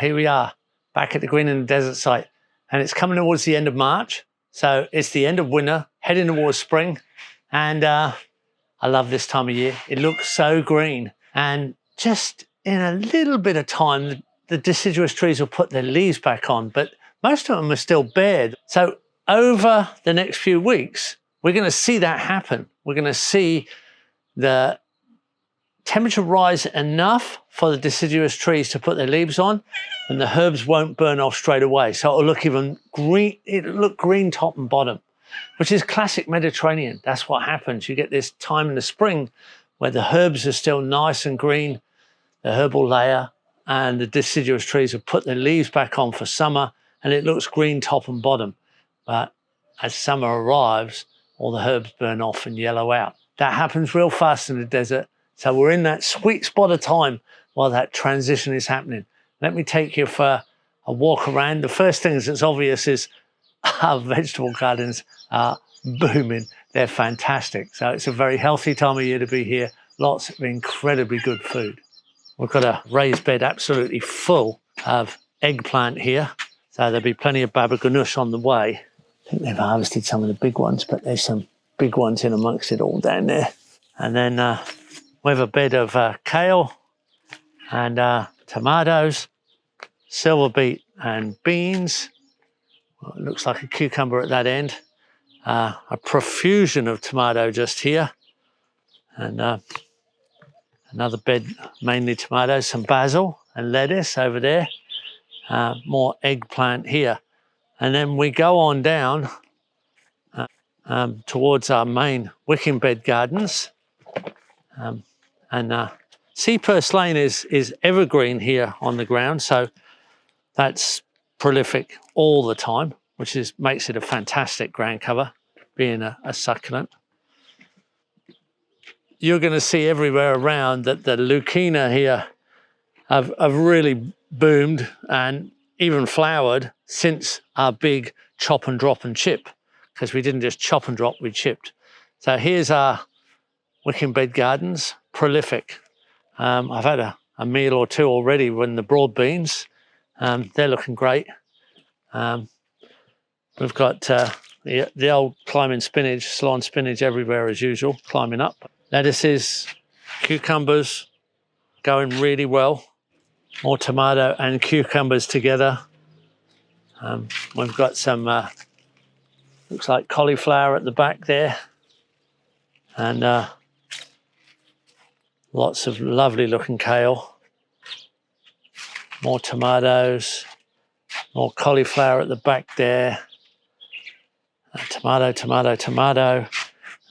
Here we are, back at the Green in the Desert site, and it's coming towards the end of March. So it's the end of winter, heading towards spring, and I love this time of year. It looks so green, and just in a little bit of time, the deciduous trees will put their leaves back on, but most of them are still bare. So over the next few weeks, we're going to see that happen. We're going to see the temperature rise enough for the deciduous trees to put their leaves on, and the herbs won't burn off straight away. So it'll look even green, it'll look green top and bottom, which is classic Mediterranean. That's what happens. You get this time in the spring where the herbs are still nice and green, the herbal layer, and the deciduous trees have put their leaves back on for summer, and it looks green top and bottom. But as summer arrives, all the herbs burn off and yellow out. That happens real fast in the desert. So we're in that sweet spot of time while that transition is happening. Let me take you for a walk around. The first thing that's obvious is our vegetable gardens are booming. They're fantastic. So it's a very healthy time of year to be here. Lots of incredibly good food. We've got a raised bed absolutely full of eggplant here. So there'll be plenty of baba ganoush on the way. I think they've harvested some of the big ones, but there's some big ones in amongst it all down there. And then we have a bed of kale and tomatoes, silver beet and beans. Well, it looks like a cucumber at that end. A profusion of tomato just here. And another bed, mainly tomatoes, some basil and lettuce over there. More eggplant here. And then we go on down towards our main wicking bed gardens. Sea purslane is evergreen here on the ground, so that's prolific all the time, which makes it a fantastic ground cover, being a succulent. You're going to see everywhere around that the leucaena here have really boomed and even flowered since our big chop and drop and chip, because we didn't just chop and drop, we chipped. So here's our wicking bed gardens, prolific. I've had a meal or two already when the broad beans, they're looking great. We've got the old climbing spinach, salon spinach everywhere as usual, climbing up. Lettuces, cucumbers, going really well. More tomato and cucumbers together. We've got some, looks like cauliflower at the back there. And lots of lovely looking kale. More tomatoes, more cauliflower at the back there. Tomato, tomato, tomato.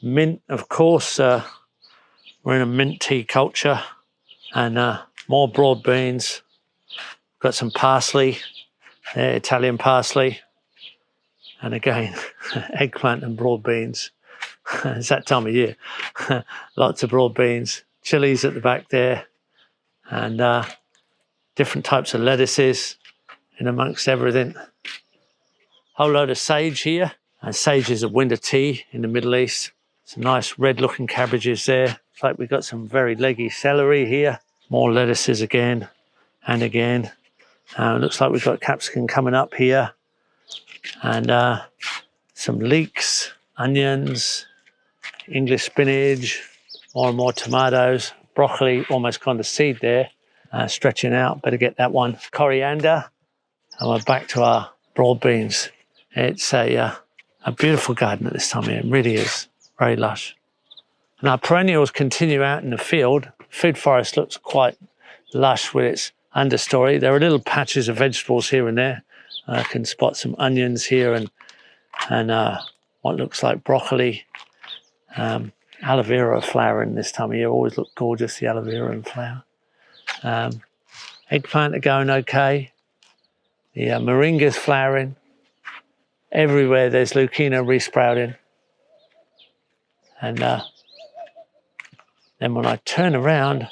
Mint, of course, we're in a mint tea culture. And more broad beans. Got some parsley, Italian parsley. And again, eggplant and broad beans. It's that time of year. Lots of broad beans. Chilies at the back there. And different types of lettuces in amongst everything. Whole load of sage here. And sage is a winter tea in the Middle East. Some nice red looking cabbages there. Looks like we've got some very leggy celery here. More lettuces again and again. Looks like we've got capsicum coming up here. And some leeks, onions, English spinach, more and more tomatoes. Broccoli almost gone to seed there, stretching out. Better get that one. Coriander. And we're back to our broad beans. It's a beautiful garden at this time of year. It really is. Very lush. And our perennials continue out in the field. Food forest looks quite lush with its understory. There are little patches of vegetables here and there. I can spot some onions here and what looks like broccoli. Aloe vera flowering this time of year. Always look gorgeous, the aloe vera in flower. Eggplant are going okay. The moringa's flowering. Everywhere there's leucaena resprouting. And then when I turn around,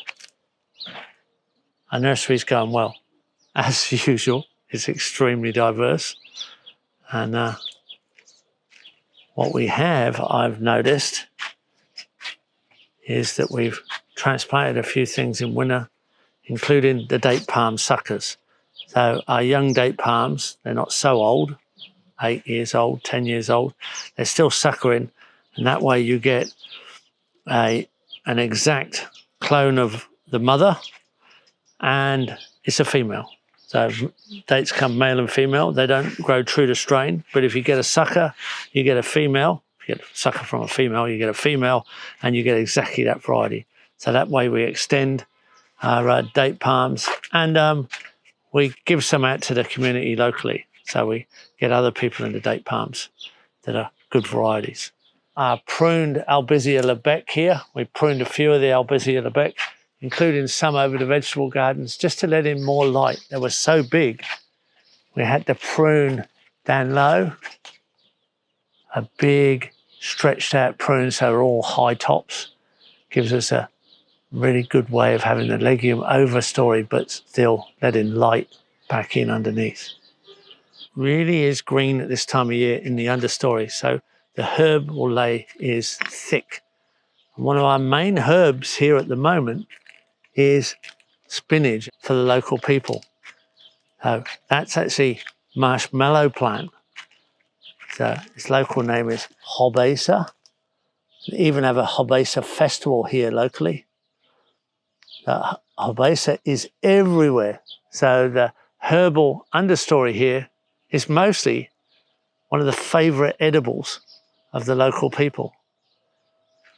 our nursery's going well. As usual, it's extremely diverse. And what we have, I've noticed, is that we've transplanted a few things in winter, including the date palm suckers. So our young date palms, they're not so old, 8 years old, 10 years old, they're still suckering, and that way you get an exact clone of the mother, and it's a female. So dates come male and female. They don't grow true to strain, but if you get a sucker, you get a female. If you get a sucker from a female, you get a female, and you get exactly that variety. So that way we extend our date palms, and we give some out to the community locally. So we get other people into date palms that are good varieties. Pruned Albizia Lebec here. We pruned a few of the Albizia Lebec, including some over the vegetable gardens, just to let in more light. They were so big, we had to prune down low, a big stretched out prune, so they're all high tops. Gives us a really good way of having the legume overstory, but still letting light back in underneath. Really is green at this time of year in the understory, so the herb will lay is thick. One of our main herbs here at the moment is spinach for the local people. So that's actually marshmallow plant. So its local name is Hobasa. We even have a Hobasa festival here locally. Hobasa is everywhere. So the herbal understory here is mostly one of the favorite edibles of the local people.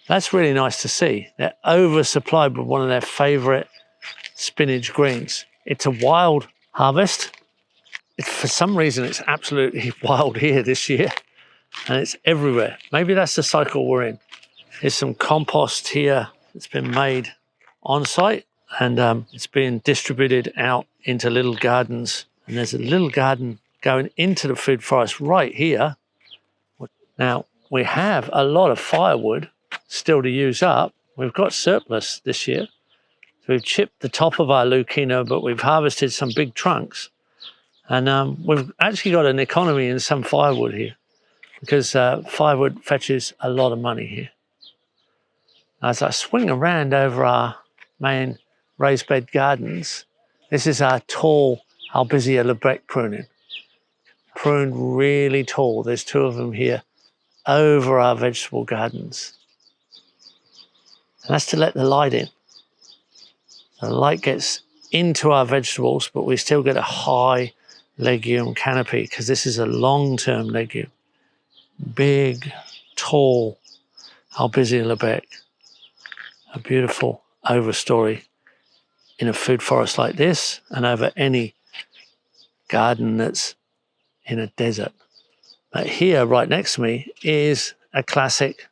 That's really nice to see. They're oversupplied with one of their favorite spinach greens. It's a wild harvest. For some reason, it's absolutely wild here this year, and it's everywhere. Maybe that's the cycle we're in. There's some compost here that's been made on site, and it's being distributed out into little gardens. And there's a little garden going into the food forest right here. Now, we have a lot of firewood still to use up. We've got surplus this year. So we've chipped the top of our Lucina, but we've harvested some big trunks. And we've actually got an economy in some firewood here, because firewood fetches a lot of money here. As I swing around over our main raised bed gardens, this is our tall Albizia Lebec pruning. Pruned really tall. There's 2 of them here over our vegetable gardens. And that's to let the light in. So the light gets into our vegetables, but we still get a high legume canopy, because this is a long-term legume. Big, tall Albizia Lebec. A beautiful overstory in a food forest like this, and over any garden that's in a desert. But here, right next to me, is a classic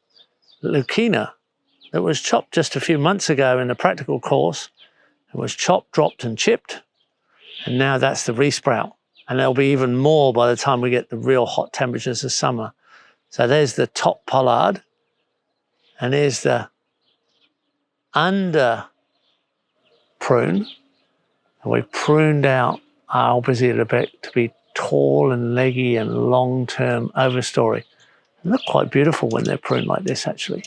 Lucina that was chopped just a few months ago in a practical course. It was chopped, dropped, and chipped, and now that's the resprout. And there'll be even more by the time we get the real hot temperatures of summer. So there's the top pollard, and there's the under prune. And we pruned out our Albizia Lebec to be tall and leggy and long-term overstory. They look quite beautiful when they're pruned like this, actually.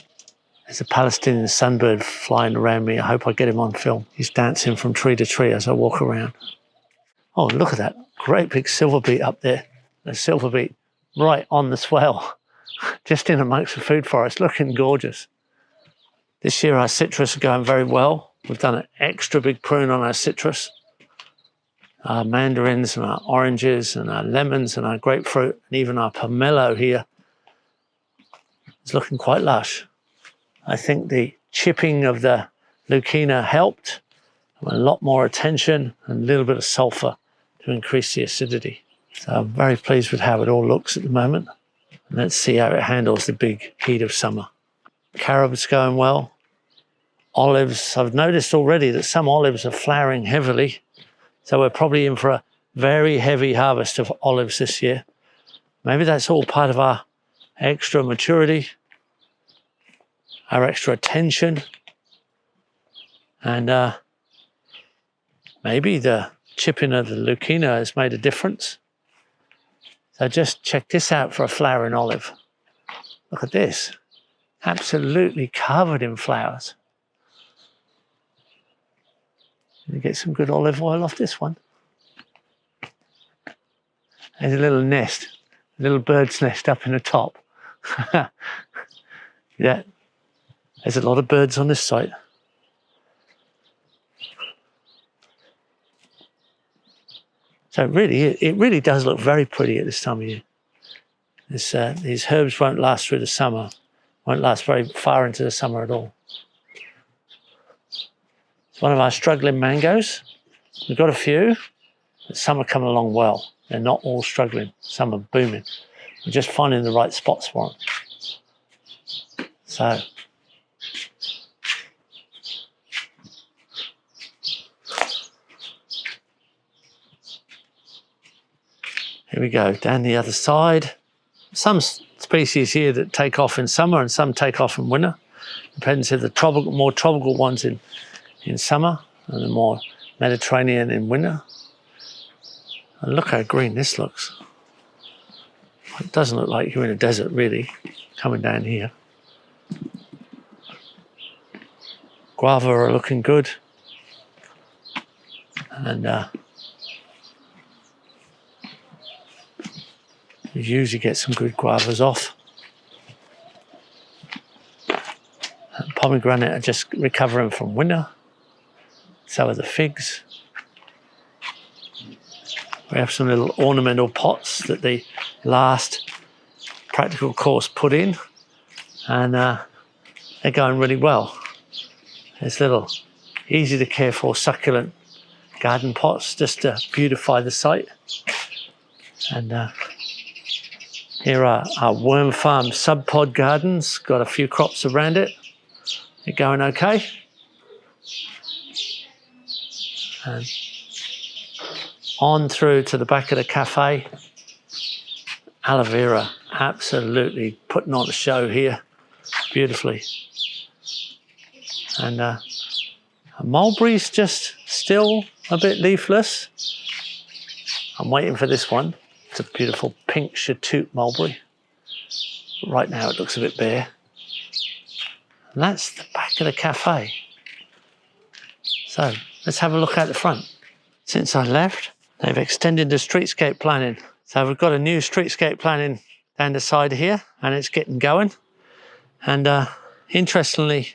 There's a Palestinian sunbird flying around me. I hope I get him on film. He's dancing from tree to tree as I walk around. Oh, look at that great big silver beet up there. The silver beet right on the swell, just in amongst the food forest, looking gorgeous. This year our citrus are going very well. We've done an extra big prune on our citrus. Our mandarins and our oranges and our lemons and our grapefruit, and even our pomelo here is looking quite lush. I think the chipping of the Lucina helped. A lot more attention and a little bit of sulfur to increase the acidity. So I'm very pleased with how it all looks at the moment. And let's see how it handles the big heat of summer. Carob's going well. Olives, I've noticed already that some olives are flowering heavily. So we're probably in for a very heavy harvest of olives this year. Maybe that's all part of our extra maturity, our extra attention, and maybe the chipping of the Lucina has made a difference. So just check this out for a flowering olive. Look at this, absolutely covered in flowers. You get some good olive oil off this one. There's a little nest, a little bird's nest up in the top. Yeah, there's a lot of birds on this site. So it really does look very pretty at this time of year. These herbs won't last through the summer, won't last very far into the summer at all. It's one of our struggling mangoes. We've got a few, but some are coming along well. They're not all struggling, some are booming. We're just finding the right spots for them. So, here we go, down the other side. Some species here that take off in summer and some take off in winter. Depends if the more tropical ones in summer and the more Mediterranean in winter. And look how green this looks. It doesn't look like you're in a desert really, coming down here. Guava are looking good. And you usually get some good guavas off. And pomegranate are just recovering from winter. So are the figs. We have some little ornamental pots that the last practical course put in, and they're going really well. There's little easy to care for succulent garden pots just to beautify the site. And here are our worm farm sub-pod gardens. Got a few crops around it. They're going okay. And on through to the back of the cafe. Aloe vera, absolutely putting on a show here beautifully. And mulberry's just still a bit leafless. I'm waiting for this one. It's a beautiful pink chatoot mulberry. Right now it looks a bit bare. And that's the back of the cafe. So let's have a look at the front. Since I left, they've extended the streetscape planning. So we've got a new streetscape planning down the side here, and it's getting going. And interestingly,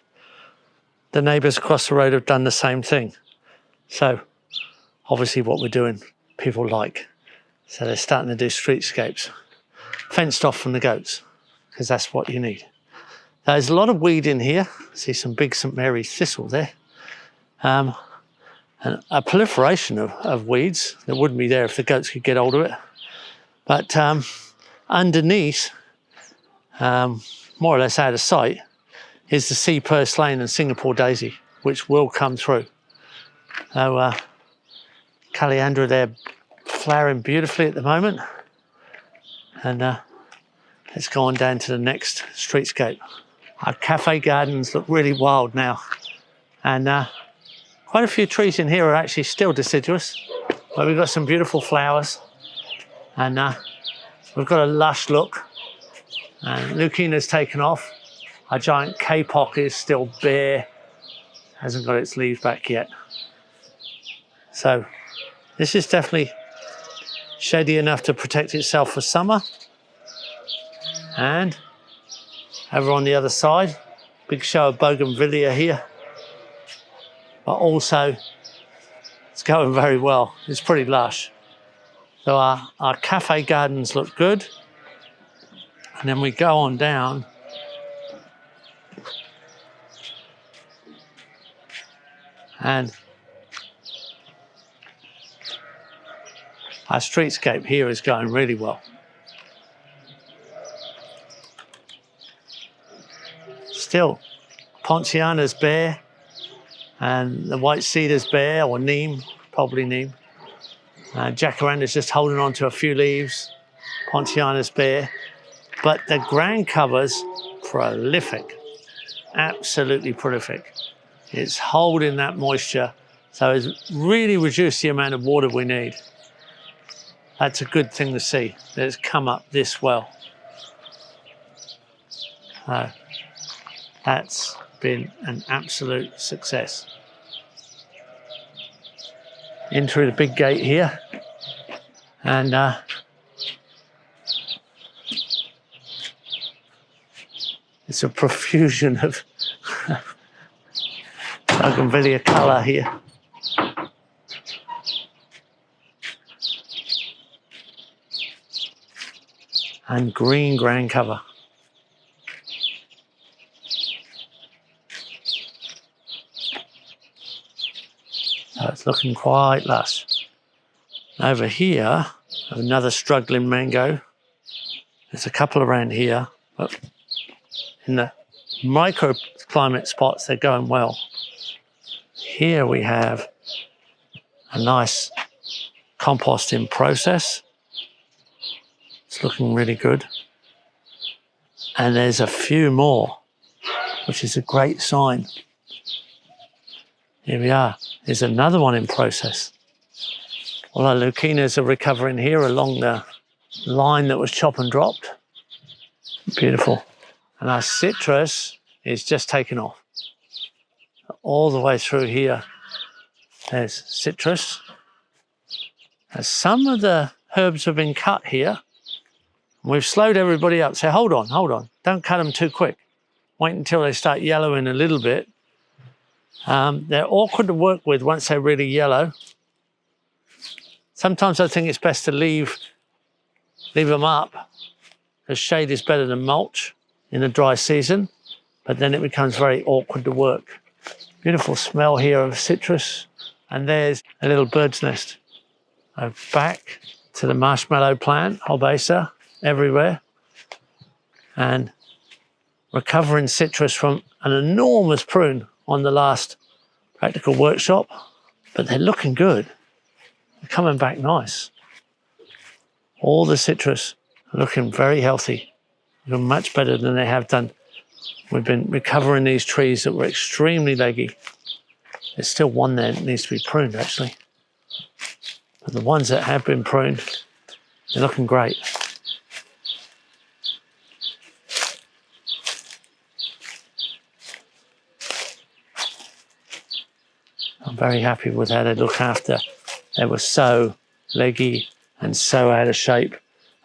the neighbours across the road have done the same thing. So obviously what we're doing, people like. So they're starting to do streetscapes, fenced off from the goats, because that's what you need. There's a lot of weed in here. See some big St Mary's thistle there. And a proliferation of weeds that wouldn't be there if the goats could get hold of it. But underneath, more or less out of sight, is the sea purslane and Singapore daisy, which will come through. So Calliandra there flowering beautifully at the moment. And let's go on down to the next streetscape. Our cafe gardens look really wild now. And quite a few trees in here are actually still deciduous, but we've got some beautiful flowers. And we've got a lush look. And Lucina's taken off. Our giant kapok is still bare, hasn't got its leaves back yet. So this is definitely shady enough to protect itself for summer. And over on the other side, big show of bougainvillea here. But also, it's going very well. It's pretty lush. So our cafe gardens look good. And then we go on down. And our streetscape here is going really well. Still, Ponciana's bare, and the white cedar's bare, or neem, probably neem. Jacaranda's just holding on to a few leaves. Ponciana's bare. But the ground cover's prolific, absolutely prolific. It's holding that moisture, so it's really reduced the amount of water we need. That's a good thing to see, that it's come up this well. That's been an absolute success. In through the big gate here, and It's a profusion of bougainvillea colour here. And green ground cover. So it's looking quite lush. Over here, another struggling mango. There's a couple around here, but in the microclimate spots, they're going well. Here we have a nice composting process. It's looking really good. And there's a few more, which is a great sign. Here we are. There's another one in process. All our lucinas are recovering here along the line that was chop and dropped. Beautiful. And our citrus is just taking off. All the way through here, there's citrus. And some of the herbs have been cut here. We've slowed everybody up. Say, hold on. Don't cut them too quick. Wait until they start yellowing a little bit. They're awkward to work with once they're really yellow. Sometimes I think it's best to leave them up, because shade is better than mulch in the dry season, but then it becomes very awkward to work. Beautiful smell here of citrus, and there's a little bird's nest. Back to the marshmallow plant, Hobasa, everywhere, and recovering citrus from an enormous prune on the last practical workshop, but they're looking good. They're coming back nice. All the citrus are looking very healthy, looking much better than they have done. We've been recovering these trees that were extremely leggy. There's still one there that needs to be pruned, actually. But the ones that have been pruned, they're looking great. I'm very happy with how they look after. They were so leggy and so out of shape.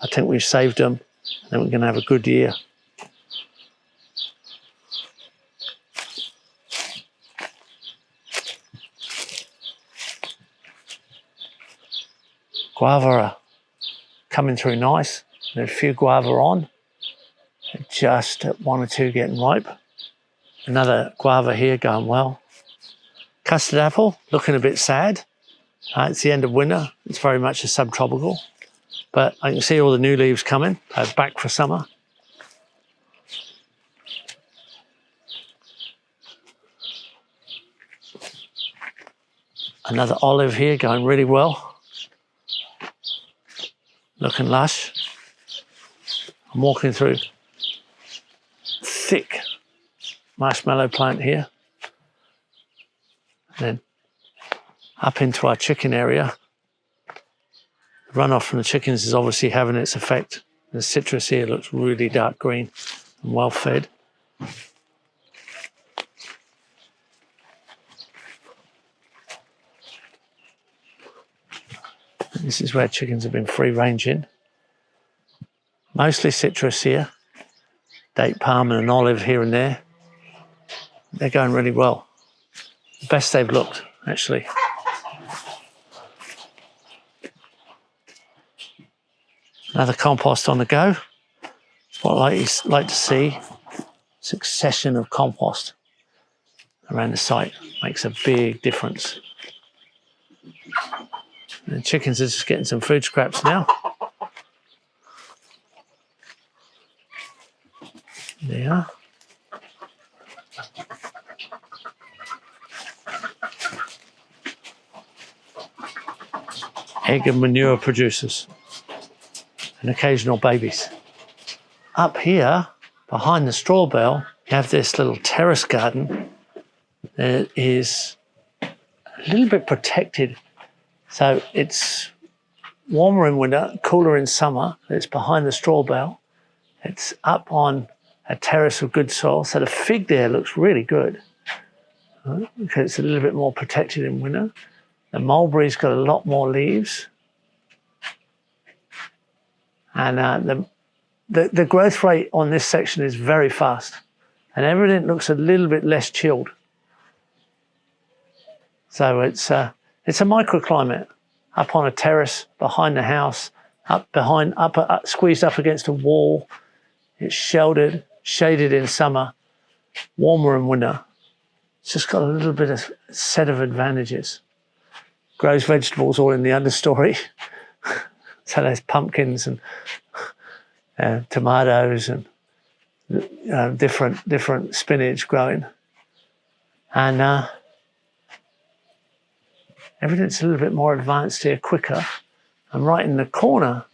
I think we've saved them, and we're going to have a good year. Guava are coming through nice. There's a few guava on. They're just at 1 or 2 getting ripe. Another guava here going well. Custard apple, looking a bit sad. It's the end of winter. It's very much a subtropical. But I can see all the new leaves coming. They're back for summer. Another olive here going really well. Looking lush. I'm walking through thick marshmallow plant here. And then up into our chicken area. The runoff from the chickens is obviously having its effect. The citrus here looks really dark green and well fed. This is where chickens have been free ranging. Mostly citrus here. Date palm and an olive here and there. They're going really well. The best they've looked, actually. Another compost on the go. It's what I like to see. Succession of compost around the site makes a big difference. The chickens are just getting some food scraps now. There they are. Egg and manure producers and occasional babies. Up here, behind the straw bale, you have this little terrace garden that is a little bit protected. So it's warmer in winter, cooler in summer. It's behind the straw bale. It's up on a terrace of good soil. So the fig there looks really good. Because it's a little bit more protected in winter. The mulberry's got a lot more leaves. And the growth rate on this section is very fast. and everything looks a little bit less chilled. So it's a microclimate up on a terrace behind the house, squeezed up against a wall. It's sheltered, shaded in summer, warmer in winter. It's just got a little bit of set of advantages. Grows vegetables all in the understory. So there's pumpkins and tomatoes and different spinach growing. And everything's a little bit more advanced here, quicker. And right in the corner,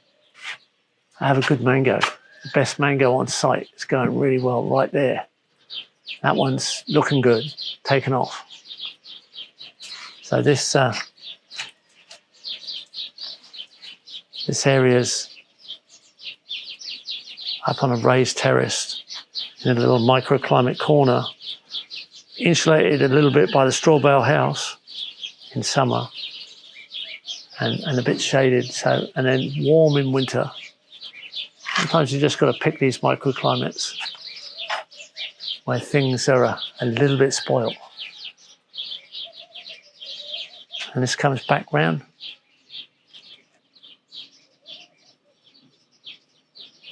I have a good mango. The best mango on site. It's going really well right there. That one's looking good, taken off. So this area's up on a raised terrace in a little microclimate corner, insulated a little bit by the straw bale house in summer, and a bit shaded, so, and then warm in winter. Sometimes you just got to pick these microclimates where things are a little bit spoiled. And this comes back round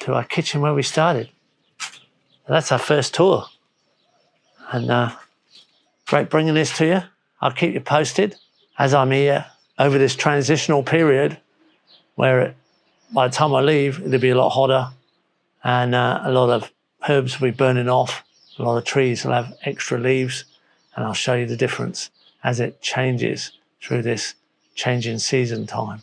to our kitchen where we started. That's our first tour. And great bringing this to you. I'll keep you posted as I'm here over this transitional period where by the time I leave, it'll be a lot hotter and a lot of herbs will be burning off. A lot of trees will have extra leaves, and I'll show you the difference as it changes through this changing season time.